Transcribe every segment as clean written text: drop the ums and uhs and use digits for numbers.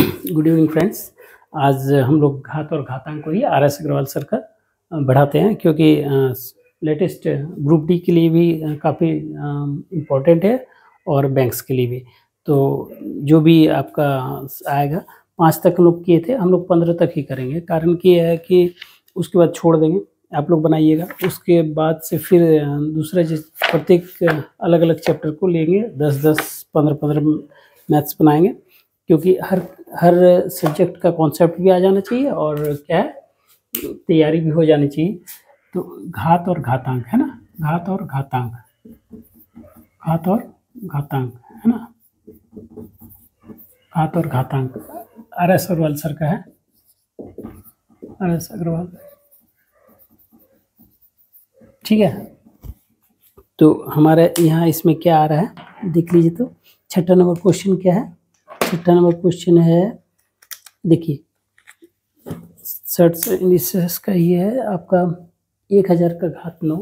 Good evening friends. आज हम लोग घात और घातांक को ही आर एस अग्रवाल सर का बढ़ाते हैं, क्योंकि लेटेस्ट ग्रुप डी के लिए भी काफ़ी इम्पोर्टेंट है और बैंक्स के लिए भी। तो जो भी आपका आएगा 5 तक हम लोग किए थे, हम लोग 15 तक ही करेंगे। कारण कि यह है कि उसके बाद छोड़ देंगे, आप लोग बनाइएगा। उसके बाद से फिर दूसरा प्रत्येक अलग अलग चैप्टर को लेंगे, 10-10, 15-15 मैथ्स बनाएंगे, क्योंकि हर सब्जेक्ट का कॉन्सेप्ट भी आ जाना चाहिए और क्या है, तैयारी भी हो जानी चाहिए। तो घात और घातांक है ना, घात और घातांक, घात और घातांक है ना, घात और घातांक आर एस अग्रवाल सर का है, आर एस अग्रवाल, ठीक है। तो हमारे यहाँ इसमें क्या आ रहा है देख लीजिए। तो छठा नंबर क्वेश्चन क्या है? छठा नंबर क्वेश्चन है, देखिए सर्च इंडिसेस का ये है आपका 1000 का घात 9।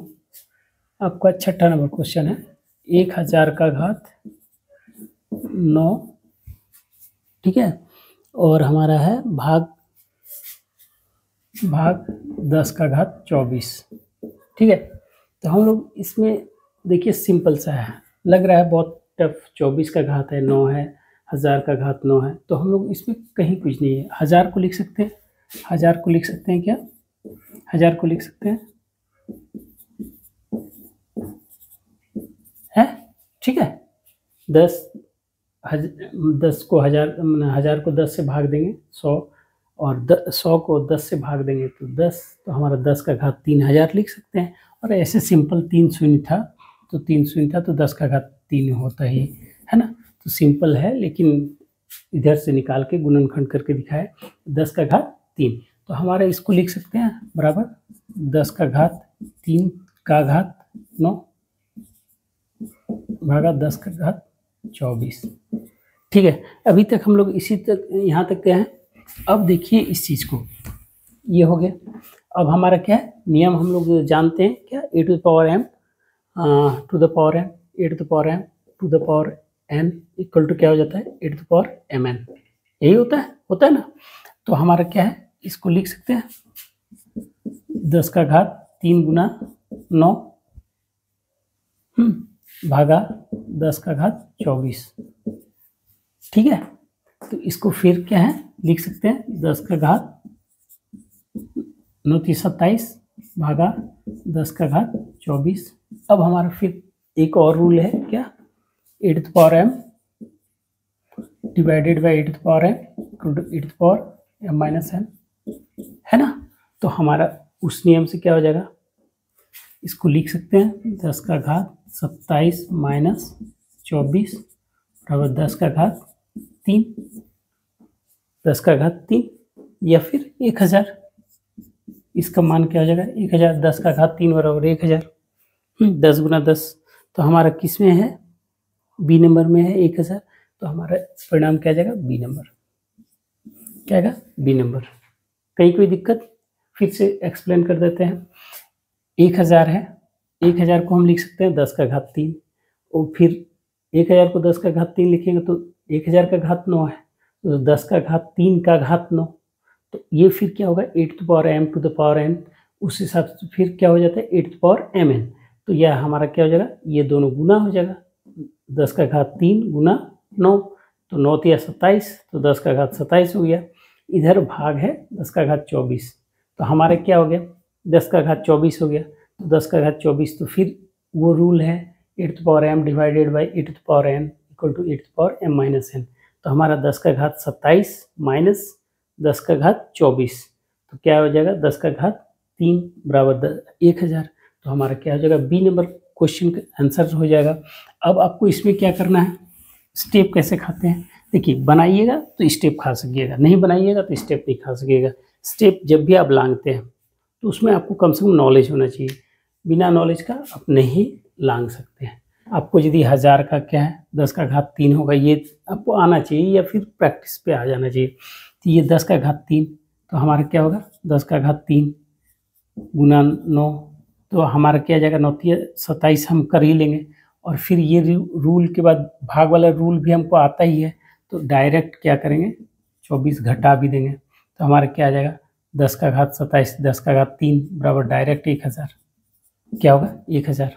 आपका छठा नंबर क्वेश्चन है 1000 का घात 9, ठीक है। और हमारा है भाग 10 का घात 24, ठीक है। तो हम लोग इसमें देखिए सिंपल सा है, लग रहा है बहुत टफ। 24 का घात है 9 है, 1000 का घात 9 है, तो हम लोग इसमें कहीं कुछ नहीं है। 1000 को लिख सकते हैं, 1000 को लिख सकते हैं क्या? 1000 को लिख सकते हैं, है, ठीक है। 10 को 1000 को 10 से भाग देंगे 100, और 100 को 10 से भाग देंगे तो 10, तो हमारा 10 का घात 3000 लिख सकते हैं। और ऐसे सिंपल 3 शून्य था, तो 3 शून्य था तो 10 का घात 3 होता ही है ना। तो सिंपल है, लेकिन इधर से निकाल के गुणनखंड करके दिखाए 10 का घात 3। तो हमारा इसको लिख सकते हैं बराबर 10 का घात 3 का घात 9 भागा 10 का घात 24, ठीक है। अभी तक हम लोग इसी तक, यहाँ तक गए हैं। अब देखिए इस चीज़ को, ये हो गया। अब हमारा क्या है नियम, हम लोग जानते हैं क्या, a to the power m to the power n, a to the power m to the power n equal to क्या हो जाता है, a to the power mn, यही होता है ना। तो हमारा क्या है, इसको लिख सकते हैं 10 का घात 3 गुना 9 भागा 10 का घात 24, ठीक है। तो इसको फिर क्या है लिख सकते हैं 10 का घात 9 3 27 भागा 10 का घात 24। अब हमारा फिर एक और रूल है क्या, a to the power m divided by a to the power m to a to the power m minus n, है ना। तो हमारा उस नियम से क्या हो जाएगा, इसको लिख सकते हैं 10 का घात 27 माइनस 24 बराबर 10 का घात 3, 10 का घात 3, या फिर 1000। इसका मान क्या हो जाएगा 1000, 10 का घात 3 बराबर 1000, 10 गुना 10। तो हमारा किस में है, बी नंबर में है 1000। तो हमारा परिणाम क्या जाएगा, बी नंबर, क्या आएगा, बी नंबर। कहीं कोई दिक्कत, फिर से एक्सप्लेन कर देते हैं। 1000 है, 1000 को हम लिख सकते हैं 10 का घात 3, और फिर 1000 को 10 का घात 3 लिखेंगे तो 1000 का घात 9 है, तो 10 का घात 3 का घात 9, तो ये फिर क्या होगा a to the power m to the power n। उस हिसाब से फिर क्या हो जाता है a to the power mn। तो यह हमारा क्या हो जाएगा, ये दोनों गुना हो जाएगा, 10 का घात 3 गुना 9, तो 9 3 27, तो 10 का घात 27 हो गया। इधर भाग है 10 का घात 24, तो हमारा क्या हो गया 10 का घात 24 हो गया। तो 10 का घात 24, तो फिर वो रूल है a to the power m divided by a to the power n equal to a to the power m minus n। तो हमारा 10 का घात 27 माइनस 10 का घात 24, तो क्या हो जाएगा 10 का घात 3 बराबर 1000। तो हमारा क्या हो जाएगा, बी नंबर क्वेश्चन का आंसर हो जाएगा। अब आपको इसमें क्या करना है, स्टेप कैसे खाते हैं, देखिए बनाइएगा तो स्टेप खा सकिएगा, नहीं बनाइएगा तो स्टेप नहीं खा सकिएगा। स्टेप जब भी आप लांघते हैं तो उसमें आपको कम से कम नॉलेज होना चाहिए, बिना नॉलेज का आप नहीं लांघ सकते हैं। आपको यदि 1000 का क्या है 10 का घात 3 होगा, ये आपको आना चाहिए, या फिर प्रैक्टिस पे आ जाना चाहिए। तो ये 10 का घात 3, तो हमारा क्या होगा 10 का घात 3 गुना 9, तो हमारा क्या जाएगा 9 3 27 हम कर ही लेंगे। और फिर ये रूल के बाद भाग वाला रूल भी हमको आता ही है, तो डायरेक्ट क्या करेंगे 24 घटा भी देंगे तो हमारा क्या आ जाएगा, 10 का घात 27, 10 का घात 3 बराबर डायरेक्ट 1000। क्या होगा 1000,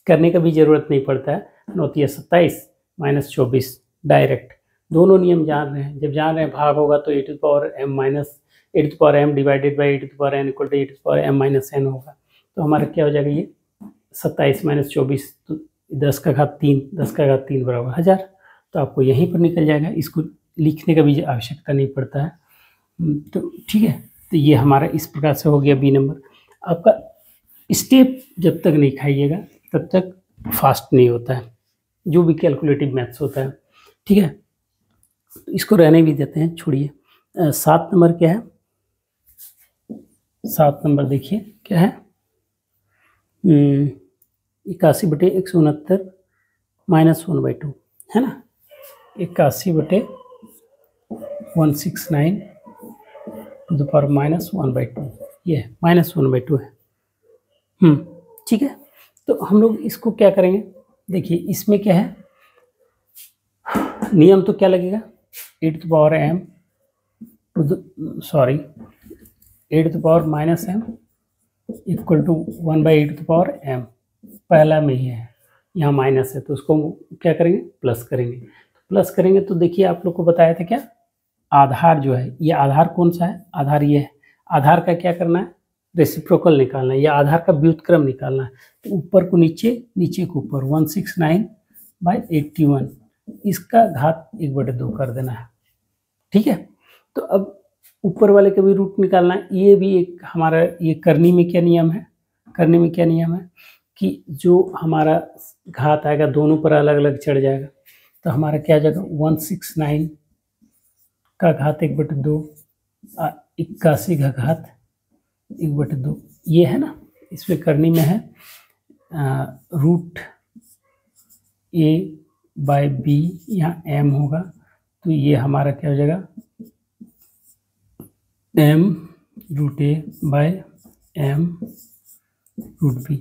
करने का भी जरूरत नहीं पड़ता है। 9 × 27 - 24 डायरेक्ट, दोनों नियम जान रहे हैं। जब जान रहे हैं भाग होगा तो e⁻m divided by e⁻n equal to e⁻m - n होगा। तो हमारा क्या हो जाएगा, ये 27 - 24 तो 10 का घात 3, 10 का घात 3 बराबर 1000। तो आपको यहीं पर निकल जाएगा, इसको लिखने का भी आवश्यकता नहीं पड़ता है। तो ठीक है, तो ये हमारा इस प्रकार से हो गया बी नंबर। आपका स्टेप जब तक नहीं खाइएगा तब तक फास्ट नहीं होता है, जो भी कैलकुलेटिव मैथ्स होता है। ठीक है, तो इसको रहने भी देते हैं, छोड़िए। 7 नंबर क्या है, 7 नंबर देखिए क्या है, 81/169 -1/2 है ना। 81/169 टू द पावर -1/2, ये -1/2 है। ठीक है, तो हम लोग इसको क्या करेंगे, देखिए इसमें क्या है, नियम तो क्या लगेगा, e⁻m to the e⁻m equal to 1/e⁻m, पहला में ही है, यहाँ माइनस है तो उसको क्या करेंगे, प्लस करेंगे। प्लस करेंगे तो देखिए आप लोग को बताया था क्या, आधार जो है, ये आधार कौन सा है, आधार ये है। आधार का क्या करना है, रेसिप्रोकल निकालना है, या आधार का व्युत्क्रम निकालना है। तो ऊपर को नीचे, नीचे को ऊपर, 169/81, इसका घात 1/2 कर देना है। ठीक है, तो अब ऊपर वाले का भी रूट निकालना है। ये भी एक हमारा, ये करनी में क्या नियम है, करने में क्या नियम है कि जो हमारा घात आएगा दोनों पर अलग अलग चढ़ जाएगा। तो हमारा क्या आ जाएगा, 169 का घात 1/2, 81 का घात 1/2, ये है ना। इसमें करनी में है √a/b, यहाँ m होगा तो ये हमारा क्या हो जाएगा, m√a/m√b,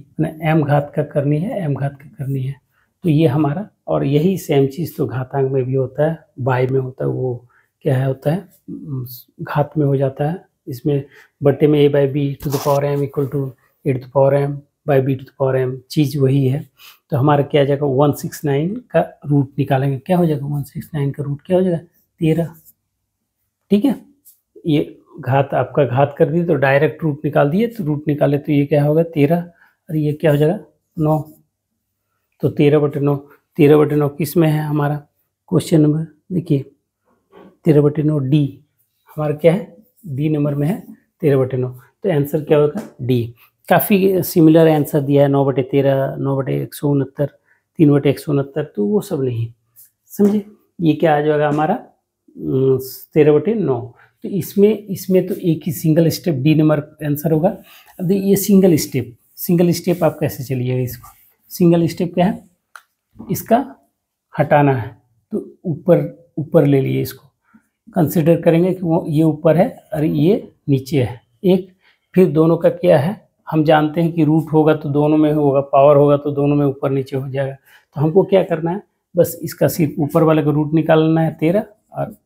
m घात का करनी है, m घात का करनी है। तो ये हमारा, और यही सेम चीज़ तो घातांक में भी होता है, बाई में होता है, वो क्या है होता है, घात में हो जाता है। इसमें बट्टे में a/b⁻m इक्वल टू a/m/b⁻m, चीज़ वही है। तो हमारा क्या आ जाएगा, 169 का रूट निकालेंगे, क्या हो जाएगा, 169 का रूट क्या हो जाएगा, 13। ठीक है, ये घात आपका घात कर दिए तो डायरेक्ट रूट निकाल दिए, तो रूट निकाले तो ये क्या होगा 13, और ये क्या हो जाएगा 9। तो 13/9, 13/9 किस में है हमारा, क्वेश्चन नंबर देखिए 13/9 डी, हमारा क्या है, डी नंबर में है 13/9। तो आंसर क्या होगा, डी। काफ़ी सिमिलर आंसर दिया है, 9/13, 9/169, 3/169, तो वो सब नहीं समझे। ये क्या आ जाएगा हमारा 13/9। तो इसमें तो एक ही single step D number answer होगा। अब ये सिंगल स्टेप आप कैसे चलिएगा, इसको सिंगल स्टेप क्या है, इसका हटाना है तो ऊपर ले लिए, इसको कंसिडर करेंगे कि वो ये ऊपर है और ये नीचे है एक। फिर दोनों का क्या है, हम जानते हैं कि रूट होगा तो दोनों में होगा, पावर होगा तो दोनों में ऊपर नीचे हो जाएगा। तो हमको क्या करना है, बस इसका सिर्फ ऊपर वाले का रूट निकालना है 13, और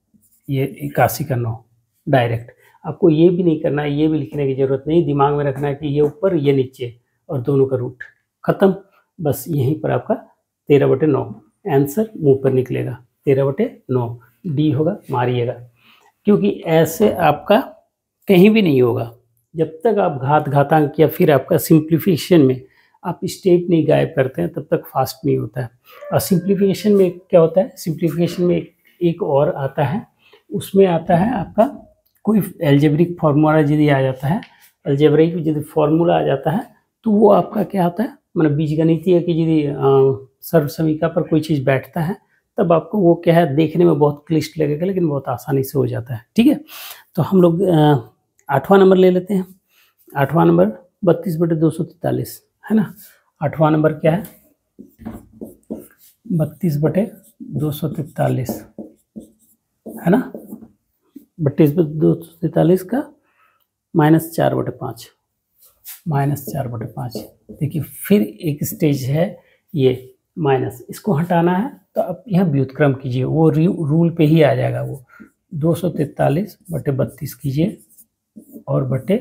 ये 81 का 9 डायरेक्ट। आपको ये भी नहीं करना है, ये भी लिखने की जरूरत नहीं, दिमाग में रखना है कि ये ऊपर ये नीचे और दोनों का रूट खत्म। बस यहीं पर आपका 13/9 आंसर मुंह पर निकलेगा, 13/9 डी होगा, मारिएगा। क्योंकि ऐसे आपका कहीं भी नहीं होगा जब तक आप घातांक या फिर आपका सिंप्लीफिकेशन में आप स्टेप नहीं गायब करते हैं, तब तक फास्ट नहीं होता है। और सिंप्लीफिकेशन में क्या होता है, सिंप्लीफिकेशन में एक और आता है, उसमें आता है आपका कोई एल्जेब्रिक फार्मूला यदि आ जाता है, एल्जेब्रिक यदि फार्मूला आ जाता है तो वो आपका क्या होता है, मतलब बीजगणितीय की यदि सर्वसमीका पर कोई चीज़ बैठता है तब आपको वो क्या है, देखने में बहुत क्लिष्ट लगेगा लेकिन बहुत आसानी से हो जाता है। ठीक है, तो हम लोग 8वां नंबर ले लेते हैं। 8वां नंबर 32/243 है ना। 8वां नंबर क्या है, 32/243 है ना। 32/243 का -4/5, -4/5। देखिए फिर एक स्टेज है ये माइनस, इसको हटाना है तो अब यहाँ व्युत्क्रम कीजिए, वो रूल पे ही आ जाएगा वो। 243/32 कीजिए और बटे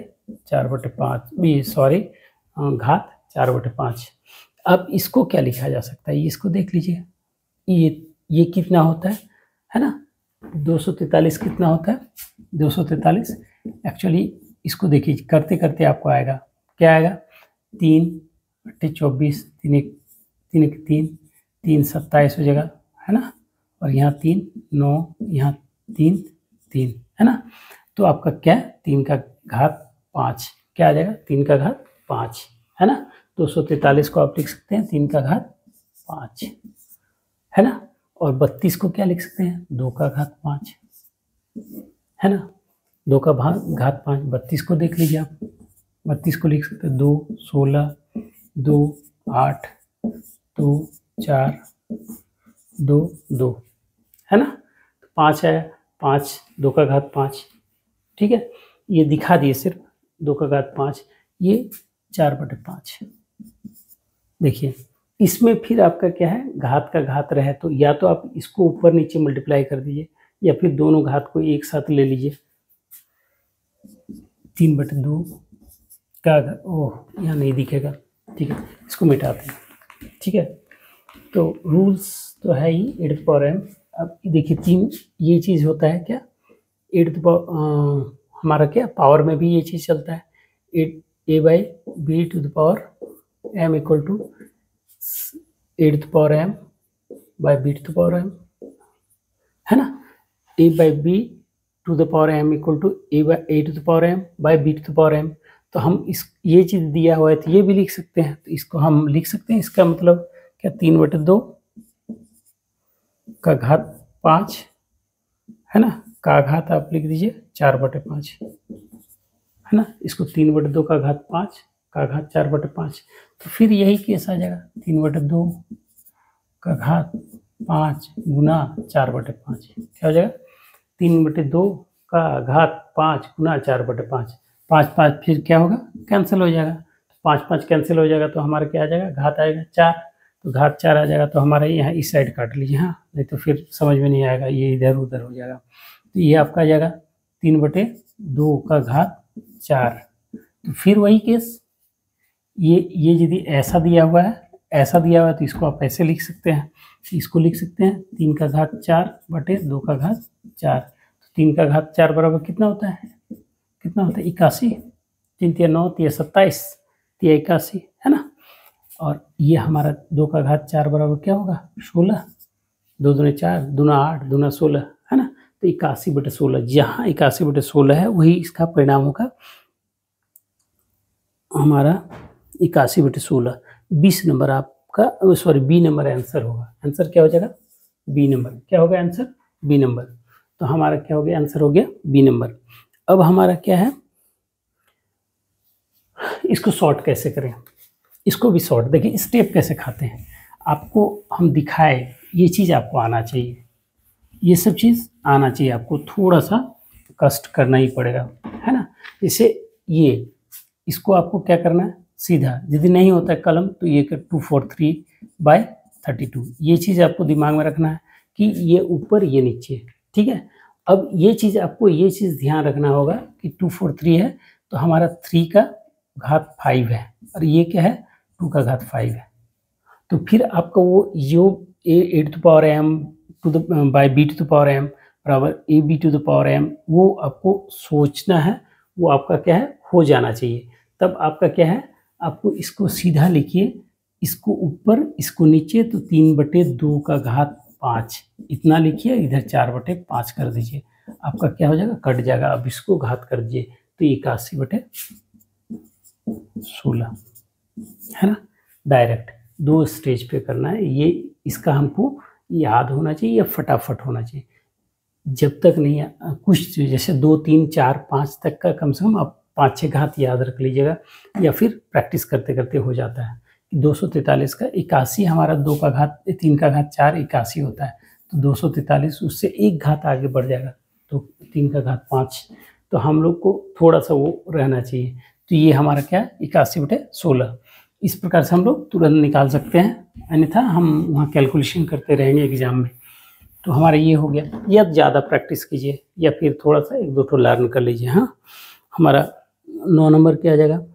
4/5 भी, सॉरी, घात 4/5। अब इसको क्या लिखा जा सकता है, ये इसको देख लीजिए, ये कितना होता है ना, 243 कितना होता है, 243 एक्चुअली इसको देखिए करते करते आपको आएगा, क्या आएगा, 3/24, 3 27 हो जाएगा, है ना, और यहाँ 3 9, यहाँ 3 3, है ना। तो आपका क्या है, 3 का घात 5 क्या आ जाएगा, 3 का घात 5, है ना। 243 को आप लिख सकते हैं 3 का घात 5, है ना। और 32 को क्या लिख सकते हैं, 2 का घात 5, है ना, 2 का घात 5। 32 को देख लीजिए आप, 32 को लिख सकते हैं 2 16, 2 8, 2 4, 2 2, है ना। तो 5 है, 5 2 का घात 5, ठीक है, ये दिखा दिए सिर्फ 2 का घात 5, ये 4/5। देखिए इसमें फिर आपका क्या है, घात का घात रहे तो या तो आप इसको ऊपर नीचे मल्टीप्लाई कर दीजिए, या फिर दोनों घात को एक साथ ले लीजिए। 3/2 का, ओह यहाँ नहीं दिखेगा, ठीक है, इसको मिटाते हैं, ठीक है। तो रूल्स तो है ही e⁻m। अब देखिए 3 ये चीज़ होता है क्या, हमारा क्या पावर में भी ये चीज़ चलता है, a/b⁻m equal to a⁻m by b⁻m, है ना। a/b⁻m equal to a/m by b⁻m। तो हम ये चीज़ दिया हुआ है तो ये भी लिख सकते हैं, तो इसको हम लिख सकते हैं, इसका मतलब क्या, 3/2 का घात 5, है ना, का घात आप लिख दीजिए 4/5, है ना। इसको 3/2 का घात 5 का घात 4/5, तो फिर यही केस आ जाएगा, 3/2 का घात 5 गुना 4/5, क्या हो जाएगा, 3/2 का घात 5 गुना 4/5, 5 5 फिर क्या होगा, कैंसिल हो जाएगा, 5 5 कैंसिल हो जाएगा, तो हमारा क्या आ जाएगा, घात आएगा 4, तो घात 4 आ जाएगा, तो हमारे यहाँ इस साइड काट लीजिए, हाँ, नहीं तो फिर समझ में नहीं आएगा, ये इधर उधर हो जाएगा। तो ये आपका आ जाएगा 3/2 का घात 4। तो फिर वही केस, ये यदि ऐसा दिया हुआ है तो इसको आप ऐसे लिख सकते हैं, इसको लिख सकते हैं 3 का घात 4/2 का घात 4। तो 3 का घात 4 बराबर कितना होता है, 81, 3 3 9 3 27 3 81, है ना। और ये हमारा 2 का घात 4 बराबर क्या होगा, 16, 2 दूनी 4, 2 8, 2 16, है ना। तो 81/16, जहाँ 81/16 है वही इसका परिणाम होगा हमारा 81/16। 20 नंबर आपका, सॉरी बी नंबर आंसर होगा। आंसर क्या हो जाएगा, बी नंबर, क्या होगा आंसर, बी नंबर। तो हमारा क्या हो गया, आंसर हो गया बी नंबर। अब हमारा क्या है, इसको शॉर्ट कैसे करें, इसको भी शॉर्ट, देखिए स्टेप कैसे खाते हैं, आपको हम दिखाए, ये चीज़ आपको आना चाहिए, ये सब चीज़ आना चाहिए, आपको थोड़ा सा कष्ट करना ही पड़ेगा, है ना। जैसे ये, इसको आपको क्या करना है, सीधा, यदि नहीं होता है कलम तो ये 243/32, ये चीज़ आपको दिमाग में रखना है कि ये ऊपर ये नीचे, ठीक है। अब ये चीज़ आपको ये चीज़ ध्यान रखना होगा कि 243 है तो हमारा 3 का घात 5 है, और ये क्या है, 2 का घात 5 है। तो फिर आपका वो योग a⁻m by b⁻m बराबर ab⁻m, वो आपको सोचना है, वो आपका क्या है, हो जाना चाहिए। तब आपका क्या है, आपको इसको सीधा लिखिए, इसको ऊपर इसको नीचे, तो 3/2 का घात 5 इतना लिखिए, इधर 4/5 कर दीजिए, आपका क्या हो जाएगा, कट जाएगा। अब इसको घात कर दीजिए तो 81/16, है ना। डायरेक्ट 2 स्टेज पे करना है ये, इसका हमको याद होना चाहिए या फटाफट होना चाहिए। जब तक नहीं कुछ जैसे 2 3 4 5 तक का कम से कम आप 5 6 घात याद रख लीजिएगा, या फिर प्रैक्टिस करते करते हो जाता है। 243 का 81 हमारा 2 का घात 3 का घात 4 81 होता है, तो 243 उससे एक घात आगे बढ़ जाएगा तो 3 का घात 5, तो हम लोग को थोड़ा सा वो रहना चाहिए। तो ये हमारा क्या है, 81/16। इस प्रकार से हम लोग तुरंत निकाल सकते हैं, अन्यथा हम वहाँ कैलकुलेशन करते रहेंगे एग्जाम में, तो हमारा ये हो गया। या ज़्यादा प्रैक्टिस कीजिए या फिर थोड़ा सा एक दो ठो लर्न कर लीजिए। हाँ, हमारा 9 नंबर क्या आ जाएगा,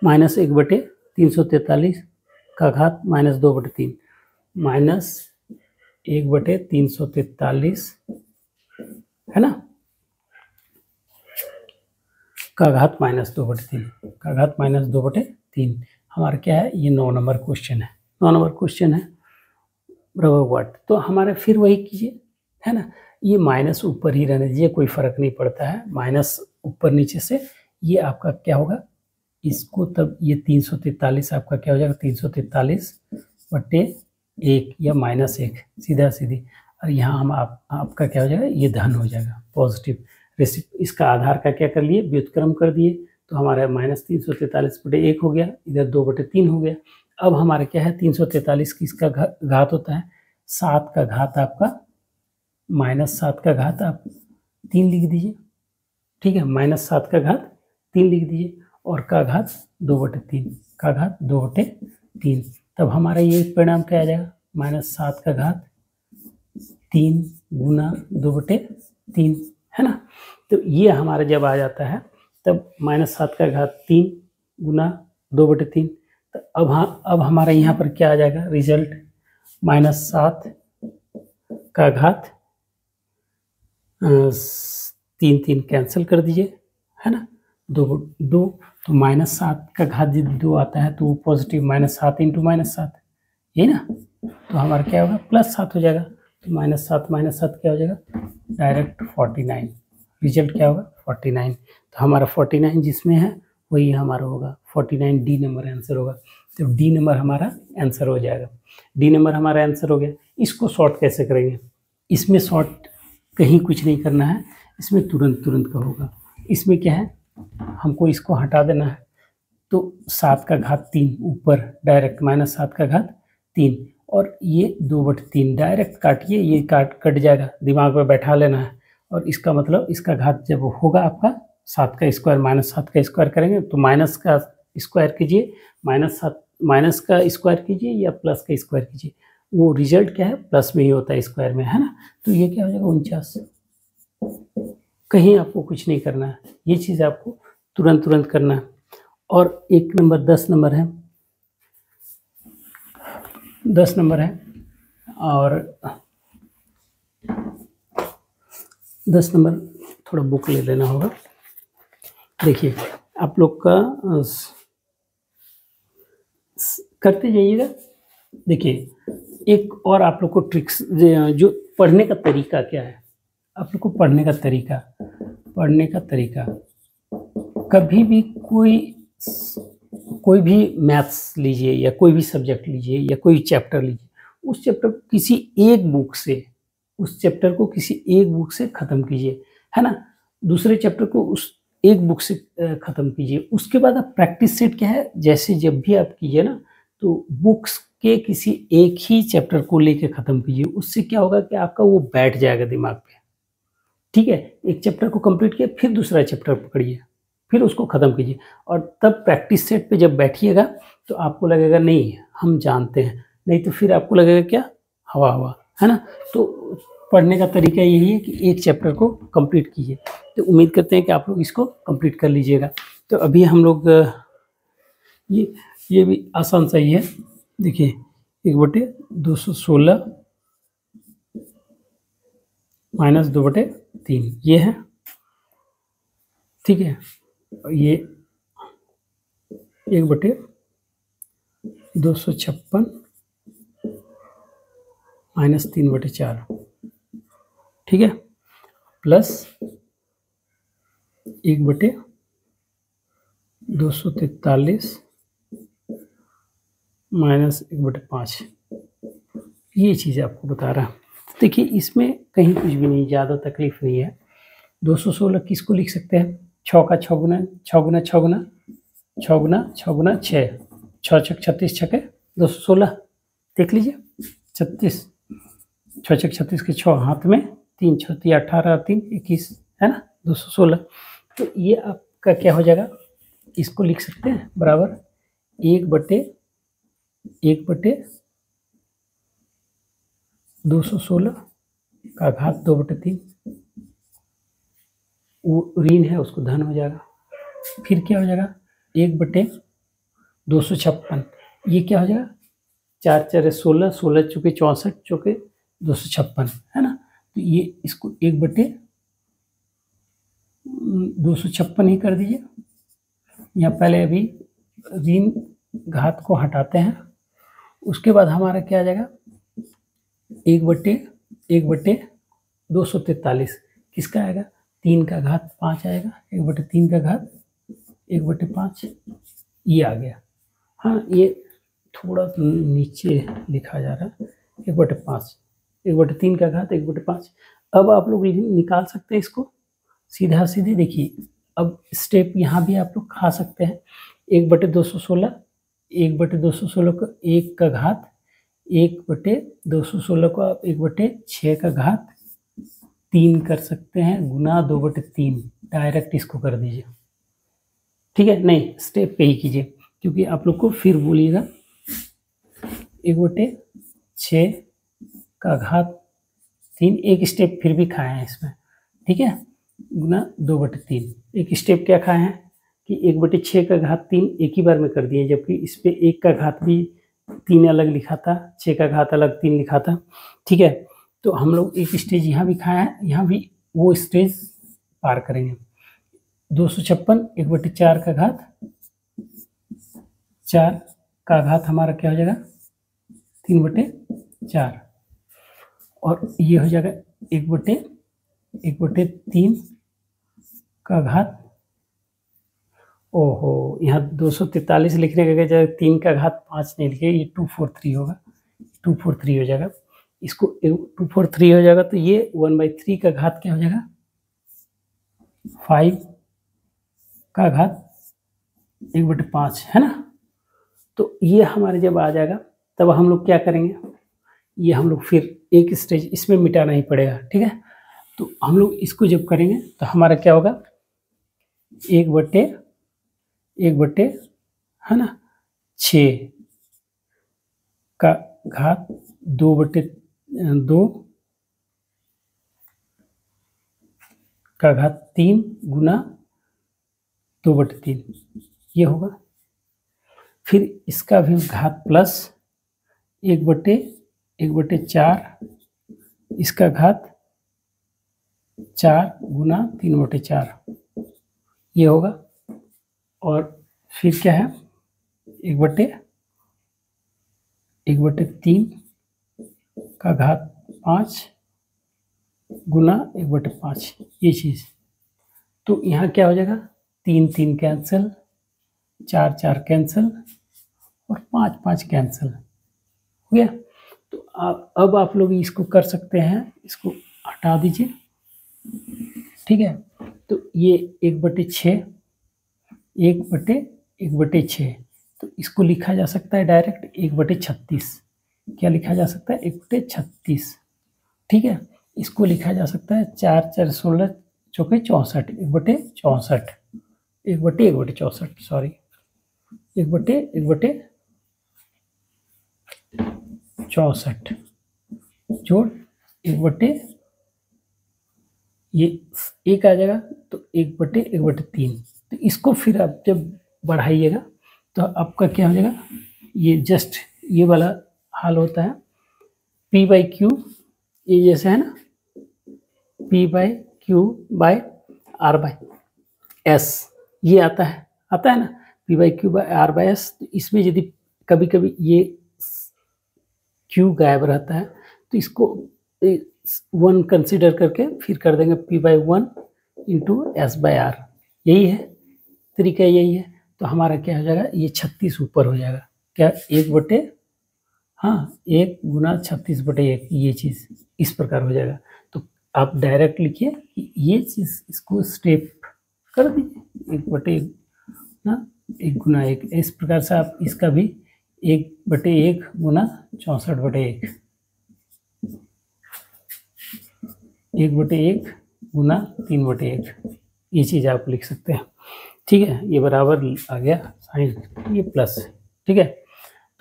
-1/343 का घात -2/3, -1/343 है ना, का घात -2/3 का घात -2/3 हमारा क्या है, ये 9 नंबर क्वेश्चन है। 9 नंबर क्वेश्चन है बराबर व्हाट। तो हमारा फिर वही कीजिए, है ना, ये माइनस ऊपर ही रहने दीजिए, कोई फर्क नहीं पड़ता है, माइनस ऊपर नीचे से। ये आपका क्या होगा, इसको तब ये 343 आपका क्या हो जाएगा, 343/1 या -1, सीधा सीधी। और यहाँ हम आपका क्या हो जाएगा, ये धन हो जाएगा, पॉजिटिव। इसका आधार का क्या कर लिए, व्युत्क्रम कर दिए, तो हमारा -343/1 हो गया, इधर 2/3 हो गया। अब हमारा क्या है, 343 किसका घात होता है, 7 का घात आपका, -7 का घात आप 3 लिख दीजिए, ठीक है, -7 का घात 3 लिख दीजिए, और का घात 2/3, का घात 2/3। तब हमारा ये परिणाम क्या आ जाएगा, -7 का घात 3 गुना 2/3, है ना। तो ये हमारा जब आ जाता है तब -7 का घात 3 गुना 2/3। तो अब हमारा यहाँ पर क्या आ जाएगा रिजल्ट, -7 का घात 3 कैंसिल कर दीजिए, है ना, 2 तो -7 का घात जब 2 आता है तो वो पॉजिटिव, -7 × -7, यही ना। तो हमारा क्या होगा, +7 हो जाएगा। तो -7 क्या हो जाएगा, डायरेक्ट 49। रिजल्ट क्या होगा, 49। तो हमारा 49 जिसमें है वही हमारा होगा, 49 डी नंबर आंसर होगा। तो डी नंबर हमारा आंसर हो जाएगा। डी नंबर हमारा आंसर हो गया। इसको शॉर्ट कैसे करेंगे, इसमें शॉर्ट कहीं कुछ नहीं करना है, इसमें तुरंत का होगा। इसमें क्या है, हमको इसको हटा देना है, तो 7 का घात 3 ऊपर डायरेक्ट, -7 का घात 3, और ये 2/3 डायरेक्ट काटिए, ये कट जाएगा, दिमाग में बैठा लेना है। और इसका मतलब इसका घात जब होगा आपका 7 का स्क्वायर, -7 का स्क्वायर करेंगे तो माइनस का स्क्वायर कीजिए, माइनस का स्क्वायर कीजिए या प्लस का स्क्वायर कीजिए, वो रिजल्ट क्या है, प्लस में ही होता है स्क्वायर में, है ना। तो ये क्या हो जाएगा, 49। कहीं आपको कुछ नहीं करना है, ये चीज़ आपको तुरंत करना है। और एक नंबर 10 नंबर है, 10 नंबर है, और 10 नंबर थोड़ा बुक ले लेना होगा। देखिए आप लोग का करते जाइएगा। देखिए एक और आप लोग को ट्रिक्स, जो पढ़ने का तरीका क्या है, आप लोग को पढ़ने का तरीका कभी भी कोई भी मैथ्स लीजिए या कोई भी सब्जेक्ट लीजिए या कोई चैप्टर लीजिए, उस चैप्टर को किसी एक बुक से ख़त्म कीजिए, है ना। दूसरे चैप्टर को उस एक बुक से ख़त्म कीजिए। उसके बाद आप प्रैक्टिस सेट क्या है, जैसे जब भी आप कीजिए ना, तो बुक्स के किसी एक ही चैप्टर को लेके ख़त्म कीजिए। उससे क्या होगा कि आपका वो बैठ जाएगा दिमाग पे, ठीक है। एक चैप्टर को कंप्लीट किया, फिर दूसरा चैप्टर पकड़िए, फिर उसको ख़त्म कीजिए, और तब प्रैक्टिस सेट पे जब बैठिएगा तो आपको लगेगा नहीं हम जानते हैं, नहीं तो फिर आपको लगेगा क्या, हवा, है ना। तो पढ़ने का तरीका यही है कि एक चैप्टर को कंप्लीट कीजिए। तो उम्मीद करते हैं कि आप लोग इसको कंप्लीट कर लीजिएगा। तो अभी हम लोग ये भी आसान सा ही है। देखिए 1/216 - 2/3 ये है, ठीक है। ये 1/256 - 3/4, ठीक है, प्लस 1/243 - 1/5। ये चीज़ आपको बता रहा। देखिए इसमें कहीं कुछ भी नहीं, ज़्यादा तकलीफ नहीं है। 216 किसको लिख सकते हैं, 6 का 6 गुना 6 गुना 6 गुना 6 गुना 6 गुना 6, 6 छक 36 छके 216, देख लीजिए 36, 6 छक 36 के 6 हाथ में 3 6 18 3 21, है ना, 216। तो ये आपका क्या हो जाएगा, इसको लिख सकते हैं बराबर 1/216 का घात 2/3, वो ऋण है उसको धन हो जाएगा। फिर क्या हो जाएगा 1/256, ये क्या हो जाएगा 4 4 16, 16 चौके 64 चौके 256 है ना। तो ये इसको 1/256 ही कर दीजिए। यहाँ पहले अभी ऋण घात को हटाते हैं, उसके बाद हमारा क्या आ जाएगा 1/243, किसका आएगा 3 का घात 5 आएगा, 1/3 का घात 1/5 ये आ गया। हाँ ये थोड़ा नीचे लिखा जा रहा है 1/5, 1/3 का घात 1/5। अब आप लोग निकाल सकते हैं इसको सीधा सीधे। देखिए अब स्टेप यहाँ भी आप लोग खा सकते हैं। 1/216, 1/216 को 1 का घात, 1/216 को आप 1/6 का घात 3 कर सकते हैं, गुना 2/3 डायरेक्ट इसको कर दीजिए। ठीक है, नहीं स्टेप पे ही कीजिए क्योंकि आप लोग को फिर बोलिएगा 1/6 का घात 3, एक स्टेप फिर भी खाए हैं इसमें। ठीक है, गुना 2/3। एक स्टेप क्या खाए हैं कि 1/6 का घात 3 एक ही बार में कर दिए, जबकि इस पे 1 का घात भी 3 अलग लिखा था, 6 का घात अलग 3 लिखा था। ठीक है, तो हम लोग एक स्टेज यहाँ भी खाए हैं, यहाँ भी वो स्टेज पार करेंगे। 256 1/4 का घात 4 का घात हमारा क्या हो जाएगा 3/4, और ये हो जाएगा 1/3 का घात, ओहो यहाँ 243 लिखने का जगह 3 का घात 5 नहीं लिखे, ये 243 होगा, 243 हो जाएगा। इसको 243 हो जाएगा तो ये 1/3 का घात क्या हो जाएगा 5 का घात 1/5 है ना। तो ये हमारे जब आ जाएगा तब हम लोग क्या करेंगे, ये हम लोग फिर एक स्टेज इसमें मिटाना ही पड़ेगा। ठीक है, तो हम लोग इसको जब करेंगे तो हमारा क्या होगा 1/1 है ना 6 का घात 2/2 का घात 3 गुना 2/3 ये होगा। फिर इसका भी घात प्लस 1/4 इसका घात 4 गुना 3/4 ये होगा। और फिर क्या है 1/3 का घात 5 गुना 1/5 ये चीज़। तो यहाँ क्या हो जाएगा 3 3 कैंसिल, 4 4 कैंसिल और 5 5 कैंसिल हो गया। तो अब आप लोग इसको कर सकते हैं, इसको हटा दीजिए। ठीक है, तो ये 1/6 1/6 तो इसको लिखा जा सकता है डायरेक्ट 1/36। क्या लिखा जा सकता है 1/36। ठीक है, इसको लिखा जा सकता है 4 4 16 चौके 64, 1/64 1/64 सॉरी 1/64 जोड़ 1/, ये एक आ जाएगा तो 1/1/3। तो इसको फिर आप जब बढ़ाइएगा तो आपका क्या हो जाएगा, ये जस्ट ये वाला हाल होता है P/Q, ये जैसे है ना P/Q/R/S ये आता है ना P/Q/R/S। तो इसमें यदि कभी कभी ये Q गायब रहता है तो इसको 1 कंसिडर करके फिर कर देंगे P/1 × S/R। यही है तरीका, यही है। तो हमारा क्या हो जाएगा ये 36 ऊपर हो जाएगा, क्या 1 गुना 36/1 ये चीज़ इस प्रकार हो जाएगा। तो आप डायरेक्ट लिखिए कि ये चीज़ इसको स्टेप कर दीजिए 1/1 ना 1 गुना 1, इस प्रकार से आप इसका भी 1/1 गुना 64/1 1/1 गुना 3/1 ये चीज़ आप लिख सकते हैं। ठीक है, ये बराबर आ गया साइन, ये प्लस। ठीक है,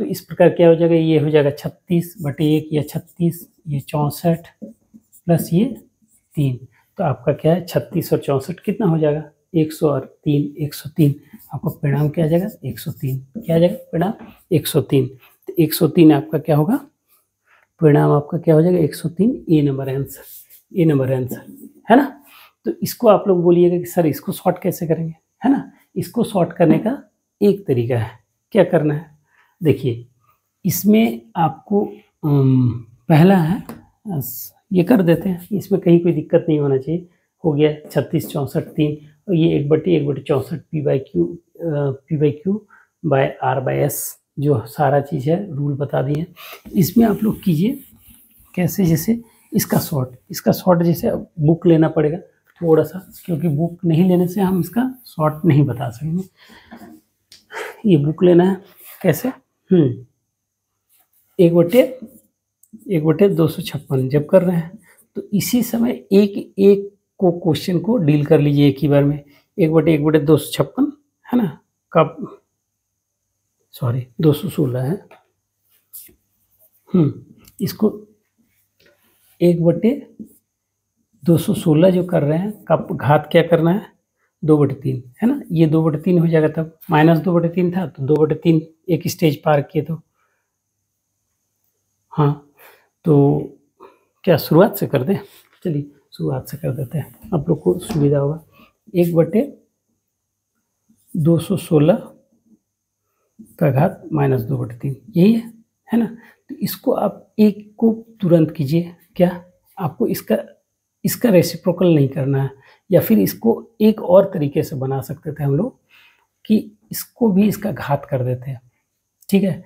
तो इस प्रकार क्या हो जाएगा, ये हो जाएगा 36/1 या 36, ये 64 प्लस ये 3, तो आपका क्या है 36 और 64 कितना हो जाएगा 100 और 3 103। आपका परिणाम क्या आ जाएगा 103। क्या आ जाएगा परिणाम 103। तो 103 आपका क्या होगा परिणाम आपका क्या हो जाएगा 103। ए नंबर आंसर, ए नंबर आंसर है ना। तो इसको आप लोग बोलिएगा कि सर इसको शॉर्ट कैसे करेंगे, है ना। इसको शॉर्ट करने का एक तरीका है, क्या करना है देखिए, इसमें आपको पहला है ये कर देते हैं, इसमें कहीं कोई दिक्कत नहीं होना चाहिए। हो गया 36 64 3 और ये 1/64 P/Q बाय R/S जो सारा चीज़ है रूल बता दिए। इसमें आप लोग कीजिए कैसे, जैसे इसका शॉर्ट जैसे बुक लेना पड़ेगा थोड़ा सा, क्योंकि बुक नहीं लेने से हम इसका शॉर्ट नहीं बता सकेंगे। ये बुक लेना है कैसे 1/256 जब कर रहे हैं तो इसी समय एक एक को क्वेश्चन को डील कर लीजिए एक ही बार में। 1/256 है ना, कब 216 है। इसको 1/216 जो कर रहे हैं कब घात क्या करना है 2/3 है ना, ये 2/3 हो जाएगा। तब -2/3 था तो 2/3 एक स्टेज पार किए तो हाँ, तो क्या शुरुआत से कर दें, चलिए शुरुआत से कर देते हैं, आप लोग को सुविधा होगा। 1/216 का घात -2/3 यही है ना। तो इसको आप एक को तुरंत कीजिए, क्या आपको इसका रेसिप्रोकल नहीं करना है, या फिर इसको एक और तरीके से बना सकते थे हम लोग कि इसको भी इसका घात कर देते हैं, ठीक है।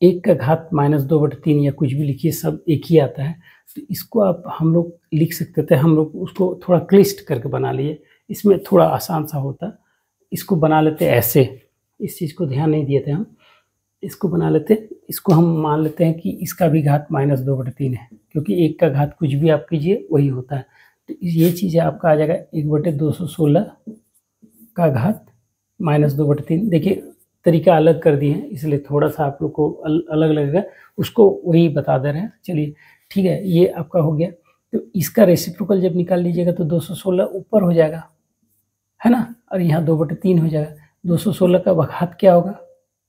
1 का घात -2/3 या कुछ भी लिखिए, सब एक ही आता है। तो इसको आप हम लोग लिख सकते थे, हम लोग उसको थोड़ा क्लिष्ट करके बना लिए, इसमें थोड़ा आसान सा होता। इसको बना लेते ऐसे, इस चीज़ को ध्यान नहीं दिए थे हम, इसको बना लेते, इसको हम मान लेते हैं कि इसका भी घात -2/3 है, क्योंकि 1 का घात कुछ भी आप कीजिए वही होता है। तो ये चीज़ आपका आ जाएगा 1/216 का घात -2/3। देखिए तरीका अलग कर दिए हैं इसलिए थोड़ा सा आप लोग को अलग लगेगा, उसको वही बता दे रहे हैं। चलिए ठीक है, ये आपका हो गया। तो इसका रेसिप्रोकल जब निकाल लीजिएगा तो 216 ऊपर हो जाएगा, है ना, और यहाँ 2/3 हो जाएगा। 216 का घात क्या होगा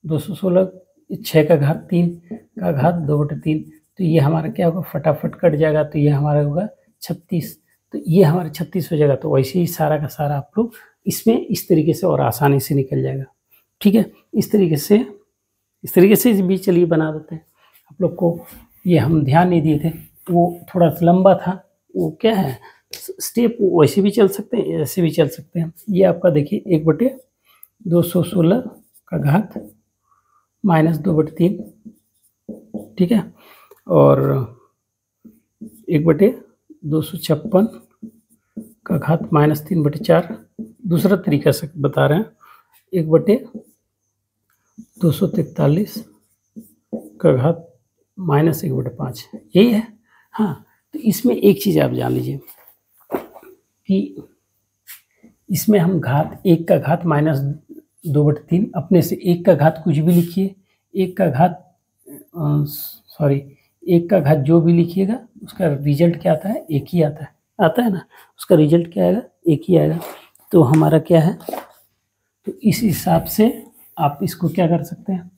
216 6 का घात 3 का घात 2/3, तो ये हमारा क्या होगा फटाफट कट जाएगा, तो ये हमारा होगा 36। तो ये हमारा 36 हो जाएगा। तो वैसे ही सारा का सारा आप लोग इसमें इस तरीके से और आसानी से निकल जाएगा, ठीक है। इस तरीके से भी चलिए बना देते हैं। आप लोग को ये हम ध्यान नहीं दिए थे, वो थोड़ा सा लंबा था, वो क्या है स्टेप वैसे भी चल सकते हैं ऐसे भी चल सकते हैं। ये आपका देखिए 1/216 का घात -2/3, ठीक है, और 1/256 का घात -3/4। दूसरा तरीका से बता रहे हैं 1/243 का घात -1/5 यही है। हाँ, तो इसमें एक चीज़ आप जान लीजिए कि इसमें हम घात 1 का घात -2/3 अपने से 1 का घात कुछ भी लिखिए, 1 का घात जो भी लिखिएगा उसका रिजल्ट क्या आता है एक ही आता है ना, उसका रिजल्ट क्या आएगा एक ही आएगा। तो हमारा क्या है, तो इस हिसाब से आप इसको क्या कर सकते हैं,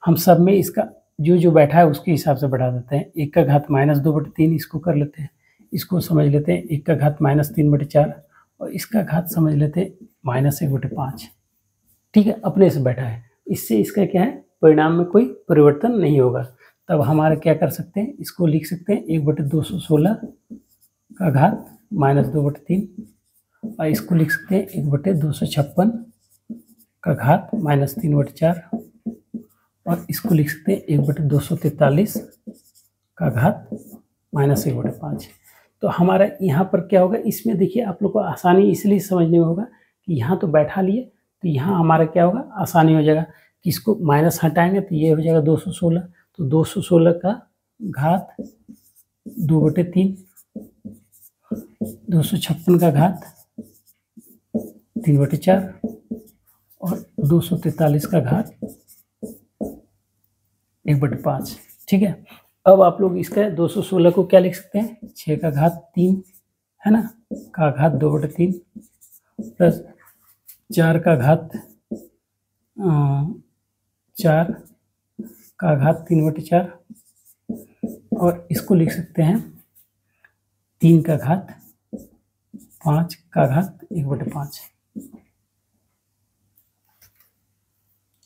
हम सब में इसका जो बैठा है उसके हिसाब से बढ़ा देते हैं। 1 का घात -2/3 इसको कर लेते हैं, इसको समझ लेते हैं 1 का घात -3/4 और इसका घात समझ लेते हैं -1/5, ठीक है, अपने से बैठा है। इससे इसका क्या है परिणाम में कोई परिवर्तन नहीं होगा। तब हमारा क्या कर सकते हैं, इसको लिख सकते हैं 1/216 का घात -2/3 और इसको लिख सकते हैं 1/256 का घात -3/4 और इसको लिख सकते हैं 1/243 का घात -1/5। तो हमारा यहाँ पर क्या होगा, इसमें देखिए आप लोग को आसानी इसलिए समझने में होगा कि यहाँ तो बैठा लिए, तो यहाँ हमारा क्या होगा आसानी हो जाएगा कि इसको माइनस हटाएंगे तो ये हो जाएगा 216। तो 216 का घात 2/3, 256 का घात 3/4 और 243 का घात 1/5, ठीक है। अब आप लोग इसका 216 को क्या लिख सकते हैं, 6 का घात 3 है ना, का घात 2/3 प्लस 4 का घात 4 का घात 3/4 और इसको लिख सकते हैं 3 का घात 5 का घात 1/5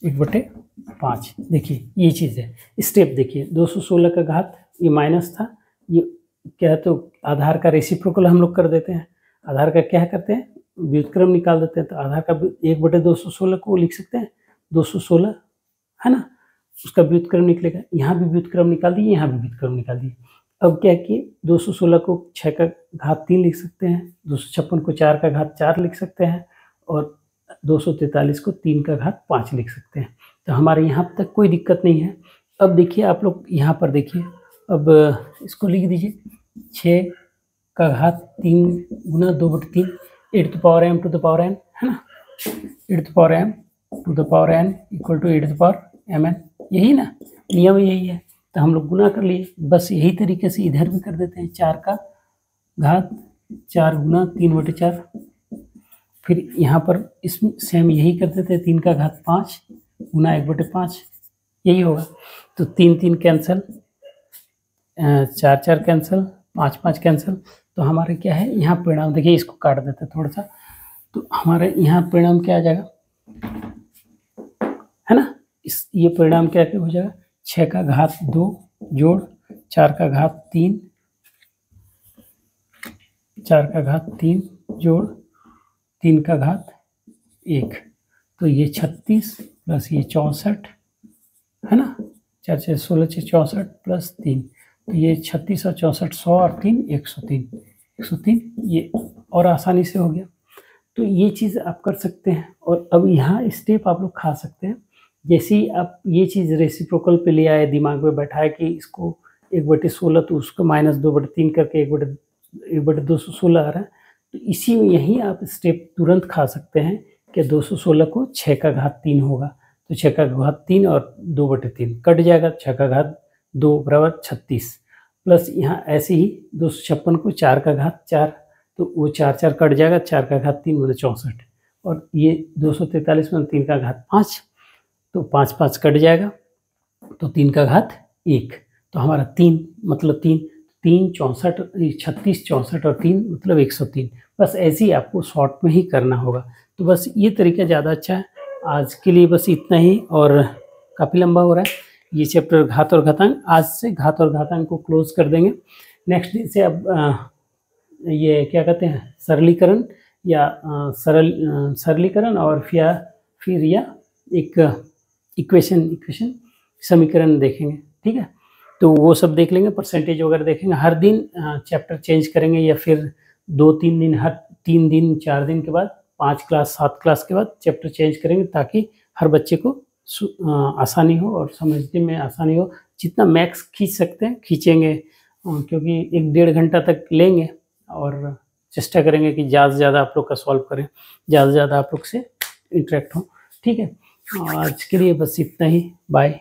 1/5। देखिए ये चीज़ है, स्टेप देखिए 216 का घात, ये माइनस था, ये क्या है तो आधार का रेसिप्रोकल हम लोग कर देते हैं, आधार का क्या करते हैं व्युत्क्रम निकाल देते हैं, तो आधार का 1/216 को लिख सकते हैं 216 है ना, उसका व्युत्क्रम निकलेगा, यहाँ भी व्युत्क्रम निकाल दिए, यहाँ भी व्युत्क्रम निकाल दिए। अब क्या किए 216 को 6 का घात 3 लिख सकते हैं, 256 को 4 का घात 4 लिख सकते हैं और 243 को 3 का घात 5 लिख सकते हैं। तो हमारे यहाँ तक कोई दिक्कत नहीं है। अब देखिए आप लोग यहाँ पर देखिए, अब इसको लिख दीजिए 6 का घात 3 गुना 2/3 e⁻m to the power n है ना, e⁻m to the power n equal to e⁻mn, यही ना नियम, यही है। तो हम लोग गुना कर लिए, बस यही तरीके से इधर भी कर देते हैं 4 का घात 4 गुना 3/4, फिर यहाँ पर इसमें सेम यही कर देते हैं 3 का घात 5 गुना 1/5, यही होगा। तो 3 3 कैंसिल, 4 4 कैंसिल, 5 5 कैंसिल, तो हमारे क्या है यहाँ परिणाम देखिए, इसको काट देते हैं थोड़ा सा, तो हमारे यहाँ परिणाम क्या आ जाएगा है ना, ये परिणाम क्या हो जाएगा 6 का घात 2 जोड़ 4 का घात 3, 4 का घात 3 जोड़ 3 का घात 1, तो ये 36 प्लस ये 64 है ना, 4 6 16 64 प्लस 3, तो ये 36 और 64 100 और 3 103, ये और आसानी से हो गया। तो ये चीज़ आप कर सकते हैं। और अब यहाँ स्टेप आप लोग खा सकते हैं, जैसे ही आप ये चीज़ रेसिप्रोकल पे ले आए, दिमाग में बैठाए कि इसको 1/16 तो उसको -2/3 करके 1/216 आ रहा है, तो इसी में यहीं आप स्टेप तुरंत खा सकते हैं कि 216 को 6 का घात 3 होगा, तो 6 का घात 3 और 2/3 कट जाएगा, 6 का घात 2 बराबर 36 प्लस यहाँ ऐसे ही 256 को 4 का घात 4, तो वो 4 4 कट जाएगा, 4 का घात 3 मतलब 64, और ये 243 में 3 का घात 5, तो 5 5 कट जाएगा, तो 3 का घात 1, तो हमारा 3 मतलब 3 64 36 64 और 3 मतलब 103। बस ऐसे ही आपको शॉर्ट में ही करना होगा। तो बस ये तरीका ज़्यादा अच्छा है। आज के लिए बस इतना ही, और काफ़ी लंबा हो रहा है ये चैप्टर घात और घातांक। आज से घात और घातांक को क्लोज कर देंगे। नेक्स्ट दिन से अब ये क्या कहते हैं सरलीकरण या सरलीकरण और फिर या एक इक्वेशन समीकरण देखेंगे, ठीक है। तो वो सब देख लेंगे, परसेंटेज वगैरह देखेंगे। हर दिन चैप्टर चेंज करेंगे, या फिर 2-3 दिन, हर 3 दिन 4 दिन के बाद 5 क्लास 7 क्लास के बाद चैप्टर चेंज करेंगे, ताकि हर बच्चे को आसानी हो और समझने में आसानी हो। जितना मैक्स खींच सकते हैं खींचेंगे, क्योंकि 1-1.5 घंटा तक लेंगे, और चेष्टा करेंगे कि ज़्यादा से ज़्यादा आप लोग का सॉल्व करें, ज़्यादा से ज़्यादा आप लोग से इंटरेक्ट हो, ठीक है। आज के लिए बस इतना ही, बाय।